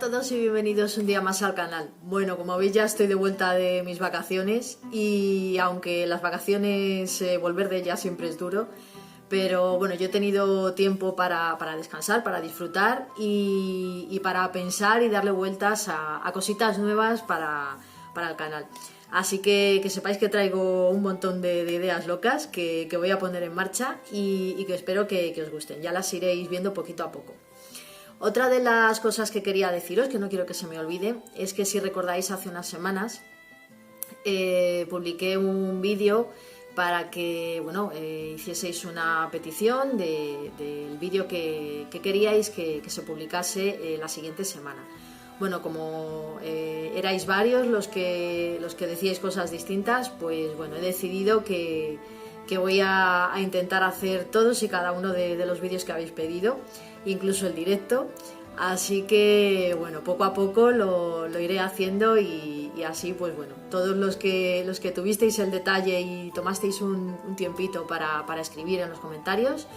todos y bienvenidos un día más al canal. Bueno, como veis ya estoy de vuelta de mis vacaciones y aunque las vacaciones volver de ellas siempre es duro, pero bueno, yo he tenido tiempo para descansar, para disfrutar y para pensar y darle vueltas a cositas nuevas para el canal. Así que sepáis que traigo un montón de ideas locas que voy a poner en marcha y que espero que os gusten. Ya las iréis viendo poquito a poco. Otra de las cosas que quería deciros, que no quiero que se me olvide, es que si recordáis hace unas semanas publiqué un vídeo para que hicieseis una petición del vídeo que queríais que se publicase la siguiente semana. Bueno, como erais varios los que decíais cosas distintas, pues bueno, he decidido que voy a intentar hacer todos y cada uno de los vídeos que habéis pedido, incluso el directo, así que bueno, poco a poco lo iré haciendo y así pues bueno, todos los que tuvisteis el detalle y tomasteis un tiempito para escribir en los comentarios,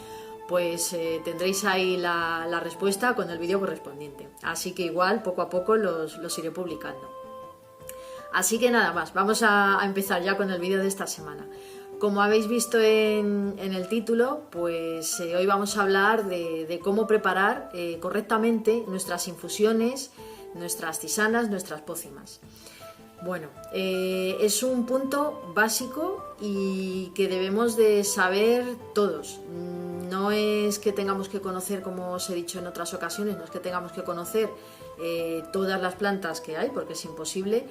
pues tendréis ahí la respuesta con el vídeo correspondiente, así que igual poco a poco los iré publicando. Así que nada más, vamos a empezar ya con el vídeo de esta semana. Como habéis visto en el título, pues hoy vamos a hablar de cómo preparar correctamente nuestras infusiones, nuestras tisanas, nuestras pócimas. Bueno, es un punto básico y que debemos de saber todos. No es que tengamos que conocer, como os he dicho en otras ocasiones, no es que tengamos que conocer todas las plantas que hay, porque es imposible,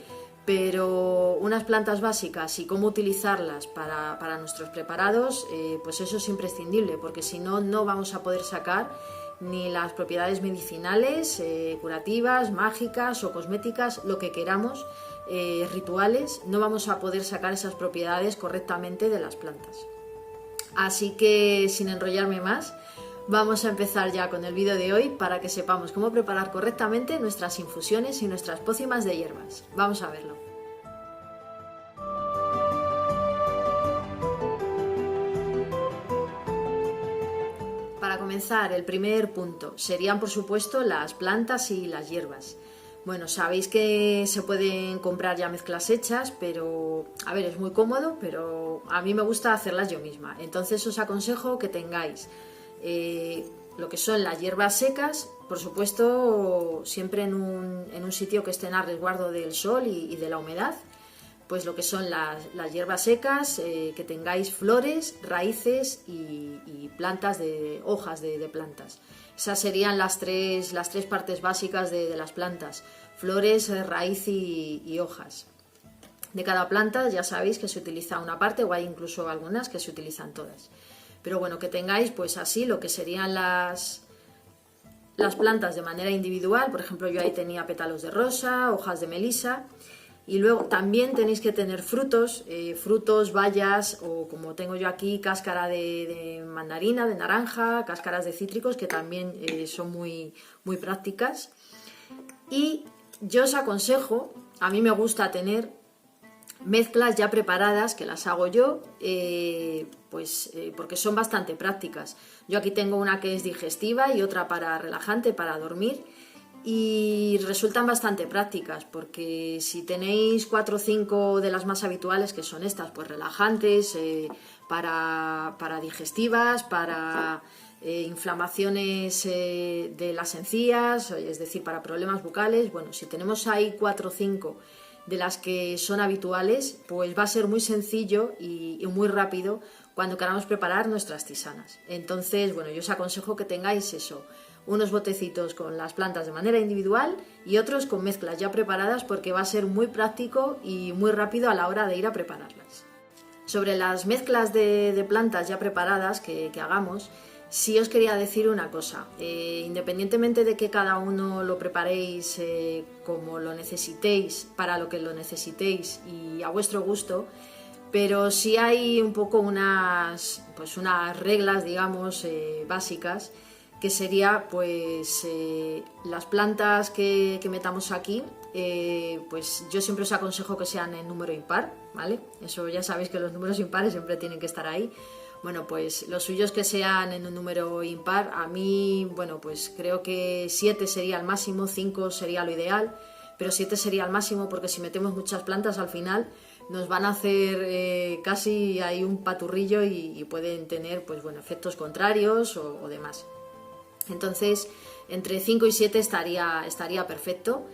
pero unas plantas básicas y cómo utilizarlas para nuestros preparados, pues eso es imprescindible, porque si no, no vamos a poder sacar ni las propiedades medicinales, curativas, mágicas o cosméticas, lo que queramos, rituales, no vamos a poder sacar esas propiedades correctamente de las plantas. Así que sin enrollarme más, vamos a empezar ya con el vídeo de hoy para que sepamos cómo preparar correctamente nuestras infusiones y nuestras pócimas de hierbas. Vamos a verlo. Para comenzar, el primer punto serían por supuesto las plantas y las hierbas. Bueno, sabéis que se pueden comprar ya mezclas hechas, pero a ver, es muy cómodo, pero a mí me gusta hacerlas yo misma. Entonces os aconsejo que tengáis lo que son las hierbas secas, por supuesto siempre en un sitio que estén a resguardo del sol y de la humedad, pues lo que son las hierbas secas, que tengáis flores, raíces y plantas de hojas de plantas. Esas serían las tres partes básicas de las plantas: flores, raíz y hojas. De cada planta ya sabéis que se utiliza una parte, o hay incluso algunas que se utilizan todas. Pero bueno, que tengáis pues así lo que serían las plantas de manera individual. Por ejemplo, yo ahí tenía pétalos de rosa, hojas de melisa. Y luego también tenéis que tener frutos, bayas, o como tengo yo aquí, cáscara de mandarina, de naranja, cáscaras de cítricos, que también son muy, muy prácticas. Y yo os aconsejo, a mí me gusta tener mezclas ya preparadas, que las hago yo, porque son bastante prácticas. Yo aquí tengo una que es digestiva y otra para relajante, para dormir. Y resultan bastante prácticas, porque si tenéis 4 o 5 de las más habituales, que son estas, pues relajantes, para digestivas, para inflamaciones de las encías, es decir, para problemas bucales, bueno, si tenemos ahí 4 o 5 de las que son habituales, pues va a ser muy sencillo y muy rápido cuando queramos preparar nuestras tisanas. Entonces, bueno, yo os aconsejo que tengáis eso, unos botecitos con las plantas de manera individual y otros con mezclas ya preparadas, porque va a ser muy práctico y muy rápido a la hora de ir a prepararlas. Sobre las mezclas de plantas ya preparadas que hagamos, sí os quería decir una cosa. Independientemente de que cada uno lo preparéis como lo necesitéis, para lo que lo necesitéis y a vuestro gusto, pero sí hay un poco unas reglas, digamos, básicas, que sería pues las plantas que metamos aquí, pues yo siempre os aconsejo que sean en número impar, ¿vale? Eso ya sabéis que los números impares siempre tienen que estar ahí, Bueno, pues lo suyo es que sean en un número impar. A mí, bueno, pues creo que 7 sería el máximo, 5 sería lo ideal, pero 7 sería el máximo porque si metemos muchas plantas al final nos van a hacer casi ahí un paturrillo y pueden tener, pues bueno, efectos contrarios o demás. Entonces, entre 5 y 7 estaría perfecto.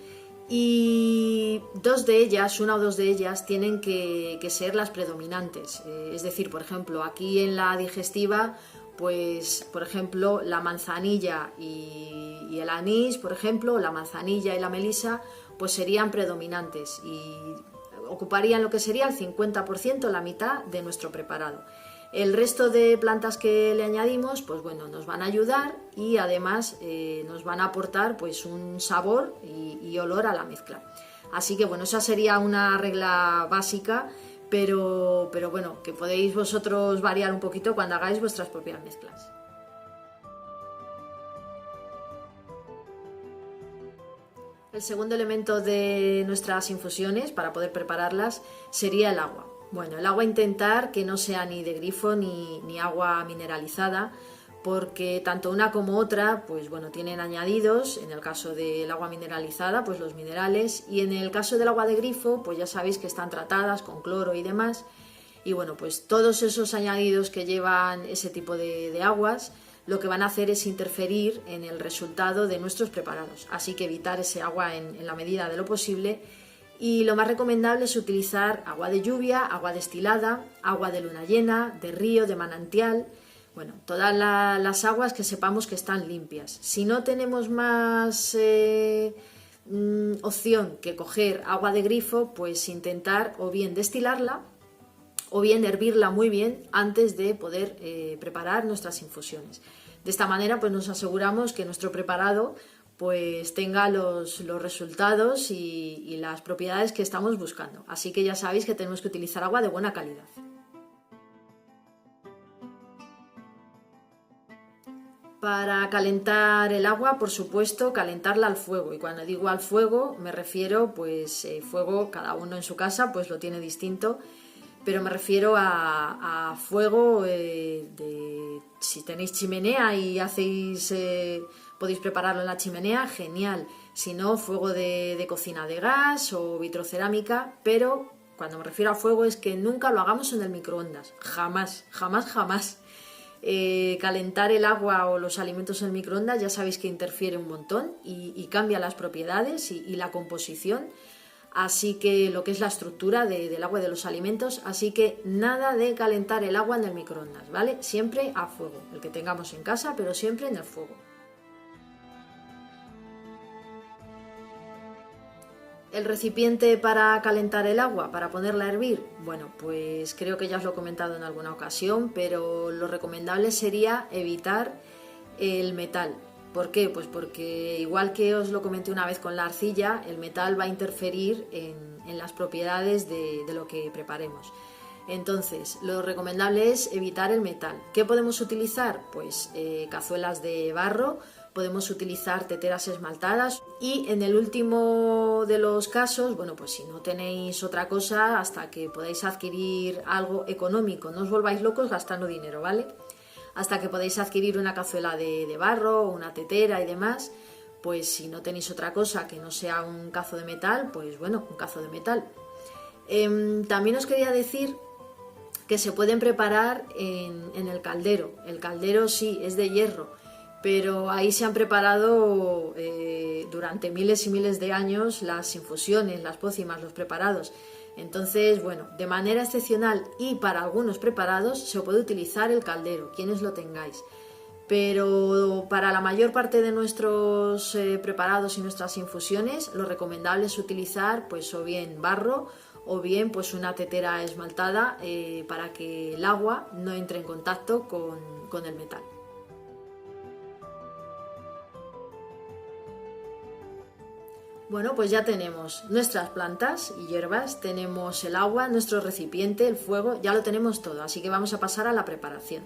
Y una o dos de ellas tienen que ser las predominantes. Es decir, por ejemplo, aquí en la digestiva, pues, por ejemplo, la manzanilla y el anís, por ejemplo, la manzanilla y la melisa, pues serían predominantes y ocuparían lo que sería el 50%, la mitad de nuestro preparado. El resto de plantas que le añadimos, pues bueno, nos van a ayudar y además nos van a aportar pues un sabor y olor a la mezcla. Así que bueno, esa sería una regla básica, pero bueno, que podéis vosotros variar un poquito cuando hagáis vuestras propias mezclas. El segundo elemento de nuestras infusiones para poder prepararlas sería el agua. Bueno, el agua intentar que no sea ni de grifo ni agua mineralizada, porque tanto una como otra, pues bueno, tienen añadidos. En el caso del agua mineralizada, pues los minerales, y en el caso del agua de grifo, pues ya sabéis que están tratadas con cloro y demás. Y bueno, pues todos esos añadidos que llevan ese tipo de aguas, lo que van a hacer es interferir en el resultado de nuestros preparados. Así que evitar ese agua en la medida de lo posible. Y lo más recomendable es utilizar agua de lluvia, agua destilada, agua de luna llena, de río, de manantial. Bueno, todas las aguas que sepamos que están limpias. Si no tenemos más opción que coger agua de grifo, pues intentar o bien destilarla o bien hervirla muy bien antes de poder preparar nuestras infusiones. De esta manera pues nos aseguramos que nuestro preparado pues tenga los resultados y las propiedades que estamos buscando. Así que ya sabéis que tenemos que utilizar agua de buena calidad. Para calentar el agua, por supuesto, calentarla al fuego. Y cuando digo al fuego, me refiero, pues, fuego, cada uno en su casa, pues lo tiene distinto. Pero me refiero a fuego si tenéis chimenea y podéis prepararlo en la chimenea, genial. Si no, fuego de cocina de gas o vitrocerámica, pero cuando me refiero a fuego es que nunca lo hagamos en el microondas. Jamás, jamás, jamás. Calentar el agua o los alimentos en el microondas ya sabéis que interfiere un montón y cambia las propiedades y la composición. Así que lo que es la estructura del agua y de los alimentos, así que nada de calentar el agua en el microondas, ¿vale? Siempre a fuego, el que tengamos en casa, pero siempre en el fuego. El recipiente para calentar el agua, para ponerla a hervir, bueno, pues creo que ya os lo he comentado en alguna ocasión, pero lo recomendable sería evitar el metal. ¿Por qué? Pues porque igual que os lo comenté una vez con la arcilla, el metal va a interferir en las propiedades de lo que preparemos. Entonces, lo recomendable es evitar el metal. ¿Qué podemos utilizar? Pues cazuelas de barro, podemos utilizar teteras esmaltadas y en el último de los casos, bueno, pues si no tenéis otra cosa, hasta que podáis adquirir algo económico, no os volváis locos gastando dinero, ¿vale? Hasta que podéis adquirir una cazuela de barro, una tetera y demás, pues si no tenéis otra cosa que no sea un cazo de metal, pues bueno, un cazo de metal. También os quería decir que se pueden preparar en el caldero. El caldero sí, es de hierro, pero ahí se han preparado durante miles y miles de años las infusiones, las pócimas, los preparados. Entonces, bueno, de manera excepcional y para algunos preparados se puede utilizar el caldero, quienes lo tengáis. Pero para la mayor parte de nuestros preparados y nuestras infusiones, lo recomendable es utilizar pues o bien barro o bien pues una tetera esmaltada para que el agua no entre en contacto con el metal. Bueno, pues ya tenemos nuestras plantas y hierbas, tenemos el agua, nuestro recipiente, el fuego, ya lo tenemos todo, así que vamos a pasar a la preparación.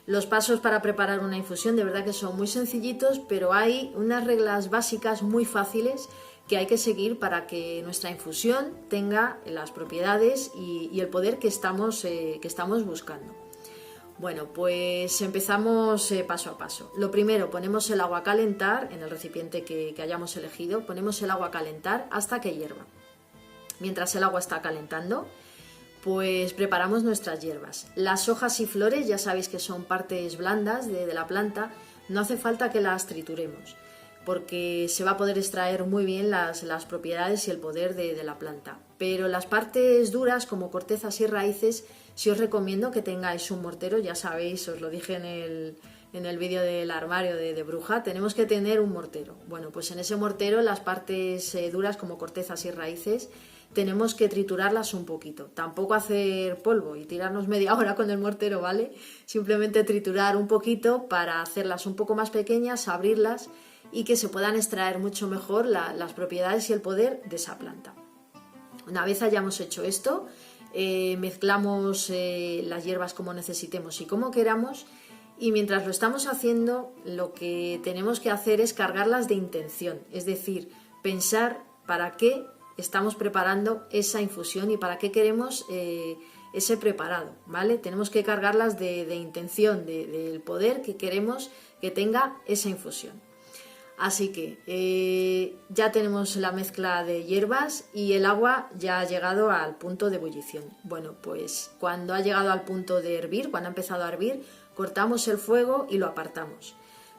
Los pasos para preparar una infusión de verdad que son muy sencillitos, pero hay unas reglas básicas muy fáciles que hay que seguir para que nuestra infusión tenga las propiedades y el poder que estamos buscando. Bueno, pues empezamos paso a paso. Lo primero, ponemos el agua a calentar en el recipiente que hayamos elegido. Ponemos el agua a calentar hasta que hierva. Mientras el agua está calentando, pues preparamos nuestras hierbas. Las hojas y flores ya sabéis que son partes blandas de la planta. No hace falta que las trituremos, porque se va a poder extraer muy bien las propiedades y el poder de la planta. Pero las partes duras, como cortezas y raíces, sí os recomiendo que tengáis un mortero. Ya sabéis, os lo dije en el vídeo del armario de bruja, tenemos que tener un mortero. Bueno, pues en ese mortero las partes duras, como cortezas y raíces, tenemos que triturarlas un poquito. Tampoco hacer polvo y tirarnos media hora con el mortero, ¿vale? Simplemente triturar un poquito para hacerlas un poco más pequeñas, abrirlas y que se puedan extraer mucho mejor las propiedades y el poder de esa planta. Una vez hayamos hecho esto, mezclamos las hierbas como necesitemos y como queramos, y mientras lo estamos haciendo, lo que tenemos que hacer es cargarlas de intención, es decir, pensar para qué estamos preparando esa infusión y para qué queremos ese preparado, ¿vale? Tenemos que cargarlas de intención, del poder que queremos que tenga esa infusión. Así que ya tenemos la mezcla de hierbas y el agua ya ha llegado al punto de ebullición. Bueno, pues cuando ha llegado al punto de hervir, cuando ha empezado a hervir, cortamos el fuego y lo apartamos.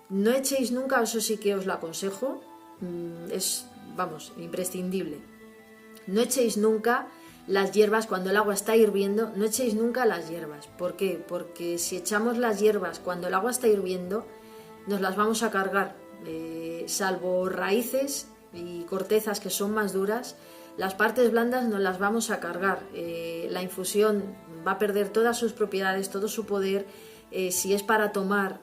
No echéis nunca, eso sí que os lo aconsejo, es, vamos, imprescindible. No echéis nunca las hierbas cuando el agua está hirviendo, no echéis nunca las hierbas. ¿Por qué? Porque si echamos las hierbas cuando el agua está hirviendo, nos las vamos a cargar. Salvo raíces y cortezas que son más duras, las partes blandas nos las vamos a cargar. La infusión va a perder todas sus propiedades, todo su poder. Si es para tomar,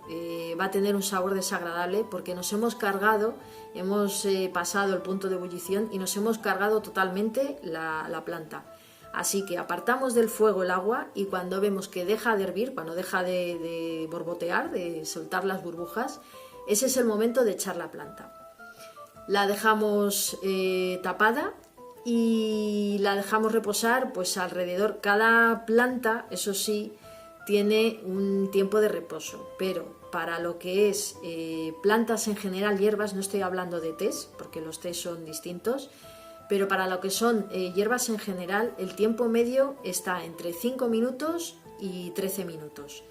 va a tener un sabor desagradable porque nos hemos cargado, hemos pasado el punto de ebullición y nos hemos cargado totalmente la planta. Así que apartamos del fuego el agua y cuando vemos que deja de hervir, cuando deja de borbotear, de soltar las burbujas, ese es el momento de echar la planta. La dejamos tapada y la dejamos reposar pues alrededor. Cada planta, eso sí, tiene un tiempo de reposo, pero para lo que es plantas en general, hierbas, no estoy hablando de tés, porque los tés son distintos, pero para lo que son hierbas en general, el tiempo medio está entre 5 minutos y 13 minutos.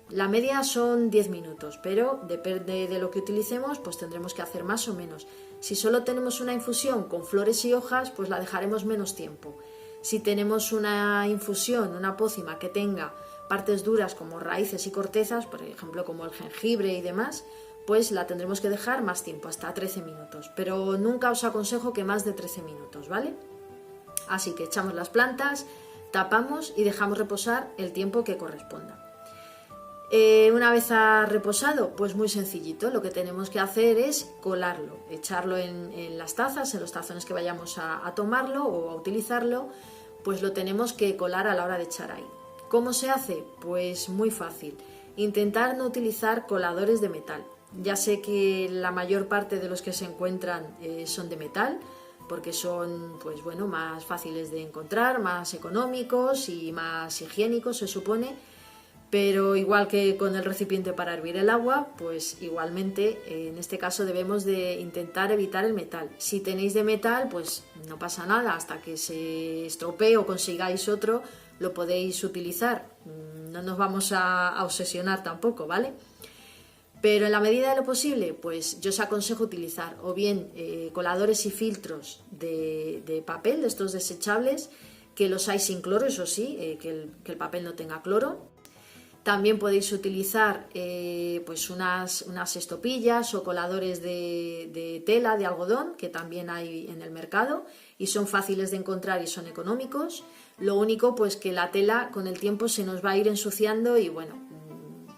La media son 10 minutos, pero depende de lo que utilicemos, pues tendremos que hacer más o menos. Si solo tenemos una infusión con flores y hojas, pues la dejaremos menos tiempo. Si tenemos una infusión, una pócima que tenga partes duras como raíces y cortezas, por ejemplo como el jengibre y demás, pues la tendremos que dejar más tiempo, hasta 13 minutos. Pero nunca os aconsejo que más de 13 minutos, ¿vale? Así que echamos las plantas, tapamos y dejamos reposar el tiempo que corresponda. Una vez ha reposado, pues muy sencillito, lo que tenemos que hacer es colarlo, echarlo en las tazas, en los tazones que vayamos a tomarlo o a utilizarlo, pues lo tenemos que colar a la hora de echar ahí. ¿Cómo se hace? Pues muy fácil, intentar no utilizar coladores de metal. Ya sé que la mayor parte de los que se encuentran son de metal, porque son pues bueno, más fáciles de encontrar, más económicos y más higiénicos, se supone. Pero igual que con el recipiente para hervir el agua, pues igualmente en este caso debemos de intentar evitar el metal. Si tenéis de metal, pues no pasa nada, hasta que se estropee o consigáis otro, lo podéis utilizar. No nos vamos a obsesionar tampoco, ¿vale? Pero en la medida de lo posible, pues yo os aconsejo utilizar o bien coladores y filtros de papel, de estos desechables, que los hay sin cloro, eso sí, que el papel no tenga cloro. También podéis utilizar pues unas estopillas o coladores de tela, de algodón, que también hay en el mercado y son fáciles de encontrar y son económicos. Lo único pues que la tela con el tiempo se nos va a ir ensuciando y bueno,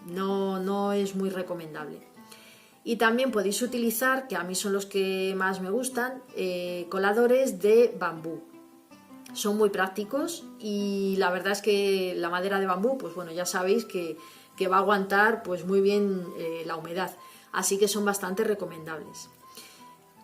no es muy recomendable. Y también podéis utilizar, que a mí son los que más me gustan, coladores de bambú. Son muy prácticos y la verdad es que la madera de bambú, pues bueno, ya sabéis que va a aguantar pues muy bien la humedad, así que son bastante recomendables.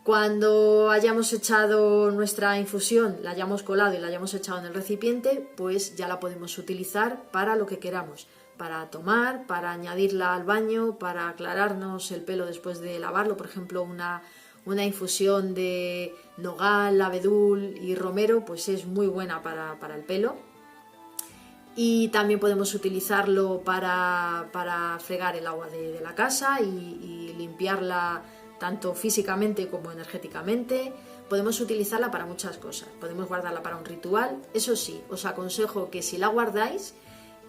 Cuando hayamos echado nuestra infusión, la hayamos colado y la hayamos echado en el recipiente, pues ya la podemos utilizar para lo que queramos. para tomar, para añadirla al baño, para aclararnos el pelo después de lavarlo. Por ejemplo, una infusión de nogal, abedul y romero, pues es muy buena para el pelo. Y también podemos utilizarlo para fregar el agua de la casa y limpiarla tanto físicamente como energéticamente. Podemos utilizarla para muchas cosas, podemos guardarla para un ritual. Eso sí, os aconsejo que si la guardáis,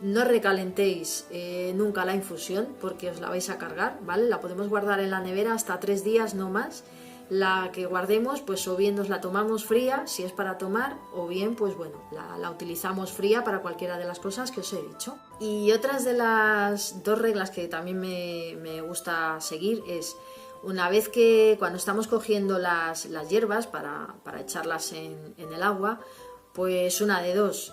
no recalentéis nunca la infusión porque os la vais a cargar, ¿vale? La podemos guardar en la nevera hasta 3 días, no más. La que guardemos, pues o bien nos la tomamos fría, si es para tomar, o bien, pues bueno, la utilizamos fría para cualquiera de las cosas que os he dicho. Y otras de las 2 reglas que también me gusta seguir es, una vez que cuando estamos cogiendo las hierbas para echarlas en el agua, pues una de dos,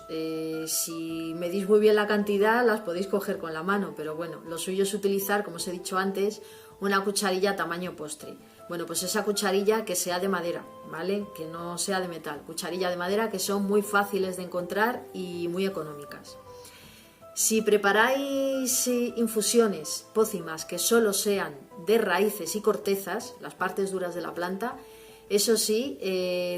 si medís muy bien la cantidad las podéis coger con la mano, pero bueno, lo suyo es utilizar, como os he dicho antes, una cucharilla tamaño postre. Bueno, pues esa cucharilla que sea de madera, ¿vale? Que no sea de metal. Cucharilla de madera, que son muy fáciles de encontrar y muy económicas. Si preparáis infusiones, pócimas que solo sean de raíces y cortezas, las partes duras de la planta, eso sí,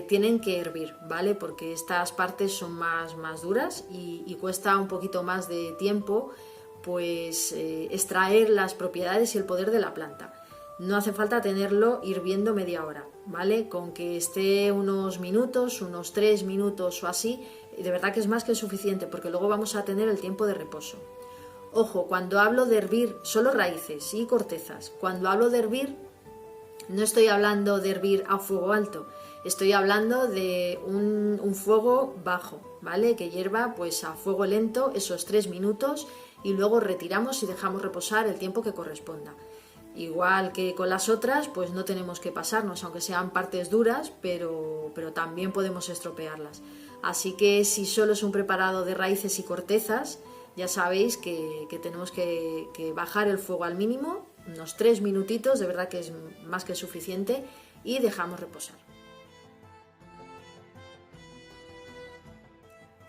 tienen que hervir, ¿vale? Porque estas partes son más duras y cuesta un poquito más de tiempo, pues extraer las propiedades y el poder de la planta. No hace falta tenerlo hirviendo media hora, ¿vale? Con que esté unos minutos, unos 3 minutos o así, de verdad que es más que suficiente, porque luego vamos a tener el tiempo de reposo. Ojo, cuando hablo de hervir solo raíces y cortezas, cuando hablo de hervir, no estoy hablando de hervir a fuego alto, estoy hablando de un fuego bajo, ¿vale? Que hierva pues a fuego lento esos 3 minutos y luego retiramos y dejamos reposar el tiempo que corresponda. Igual que con las otras, pues no tenemos que pasarnos, aunque sean partes duras, pero también podemos estropearlas. Así que si solo es un preparado de raíces y cortezas, ya sabéis que tenemos que bajar el fuego al mínimo, unos 3 minutitos, de verdad que es más que suficiente, y dejamos reposar.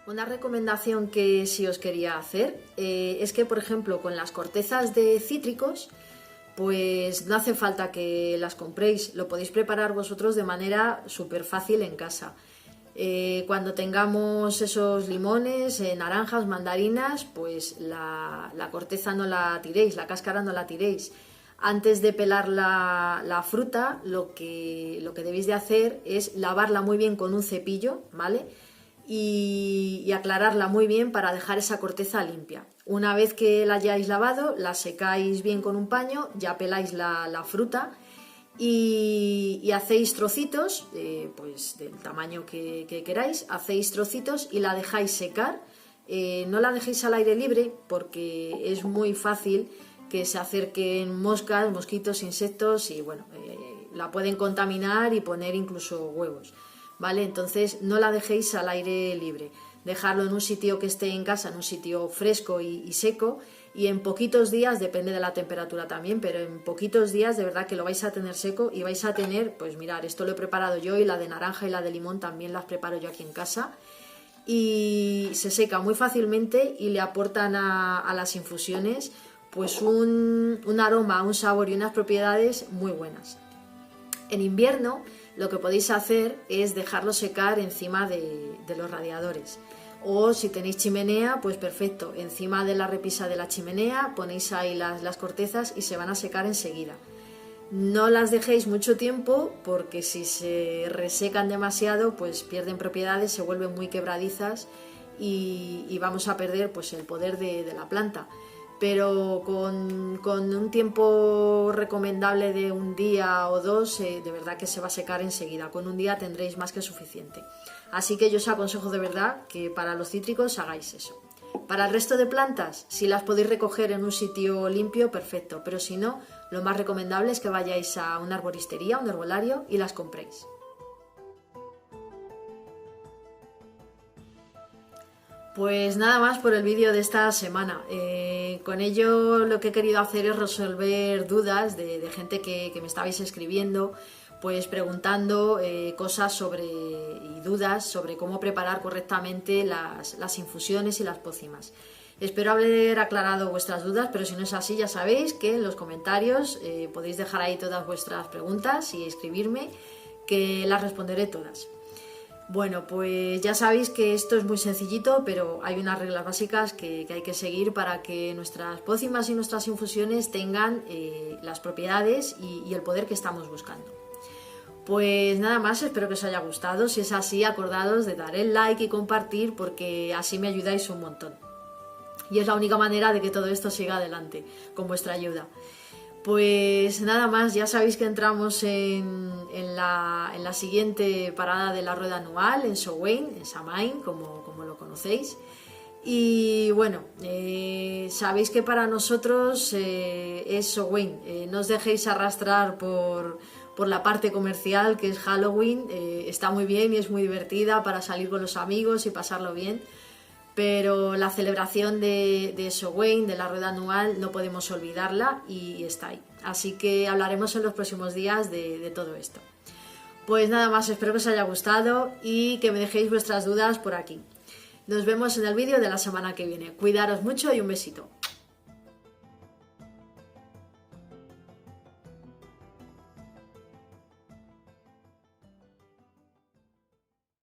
Una recomendación que sí os quería hacer es que, por ejemplo, con las cortezas de cítricos, pues no hace falta que las compréis, lo podéis preparar vosotros de manera súper fácil en casa. Cuando tengamos esos limones, naranjas, mandarinas, pues la corteza no la tiréis, la cáscara no la tiréis. Antes de pelar la fruta, lo que debéis de hacer es lavarla muy bien con un cepillo, ¿vale? Y aclararla muy bien para dejar esa corteza limpia. Una vez que la hayáis lavado, la secáis bien con un paño, ya peláis la fruta y hacéis trocitos, pues del tamaño que queráis, hacéis trocitos y la dejáis secar. No la dejéis al aire libre porque es muy fácil que se acerquen moscas, mosquitos, insectos y bueno, la pueden contaminar y poner incluso huevos. ¿Vale? Entonces no la dejéis al aire libre, dejarlo en un sitio que esté en casa, en un sitio fresco y seco, y en poquitos días, depende de la temperatura también, pero en poquitos días de verdad que lo vais a tener seco y vais a tener, pues mirar, esto lo he preparado yo y la de naranja y la de limón también las preparo yo aquí en casa, y se seca muy fácilmente y le aportan a las infusiones pues un aroma, un sabor y unas propiedades muy buenas. En invierno lo que podéis hacer es dejarlo secar encima de los radiadores, o si tenéis chimenea, pues perfecto, encima de la repisa de la chimenea ponéis ahí las cortezas y se van a secar enseguida. No las dejéis mucho tiempo porque si se resecan demasiado pues pierden propiedades, se vuelven muy quebradizas y vamos a perder pues el poder de la planta. Pero con un tiempo recomendable de un día o 2, de verdad que se va a secar enseguida. Con un día tendréis más que suficiente. Así que yo os aconsejo de verdad que para los cítricos hagáis eso. Para el resto de plantas, si las podéis recoger en un sitio limpio, perfecto. Pero si no, lo más recomendable es que vayáis a una arboristería, un herbolario y las compréis. Pues nada más por el vídeo de esta semana. Con ello lo que he querido hacer es resolver dudas de gente que me estabais escribiendo, pues preguntando cosas y dudas sobre cómo preparar correctamente las infusiones y las pócimas. Espero haber aclarado vuestras dudas, pero si no es así ya sabéis que en los comentarios podéis dejar ahí todas vuestras preguntas y escribirme, que las responderé todas. Bueno, pues ya sabéis que esto es muy sencillito, pero hay unas reglas básicas que hay que seguir para que nuestras pócimas y nuestras infusiones tengan las propiedades y el poder que estamos buscando. Pues nada más, espero que os haya gustado. Si es así, acordados de dar el like y compartir, porque así me ayudáis un montón. Y es la única manera de que todo esto siga adelante, con vuestra ayuda. Pues nada más, ya sabéis que entramos en la siguiente parada de la rueda anual, en Samhain, en Samhain, como lo conocéis. Y bueno, sabéis que para nosotros es Samhain. No os dejéis arrastrar por la parte comercial, que es Halloween. Está muy bien y es muy divertida para salir con los amigos y pasarlo bien. Pero la celebración de Samhain, de la rueda anual, no podemos olvidarla y está ahí. Así que hablaremos en los próximos días de todo esto. Pues nada más, espero que os haya gustado y que me dejéis vuestras dudas por aquí. Nos vemos en el vídeo de la semana que viene. Cuidaros mucho y un besito.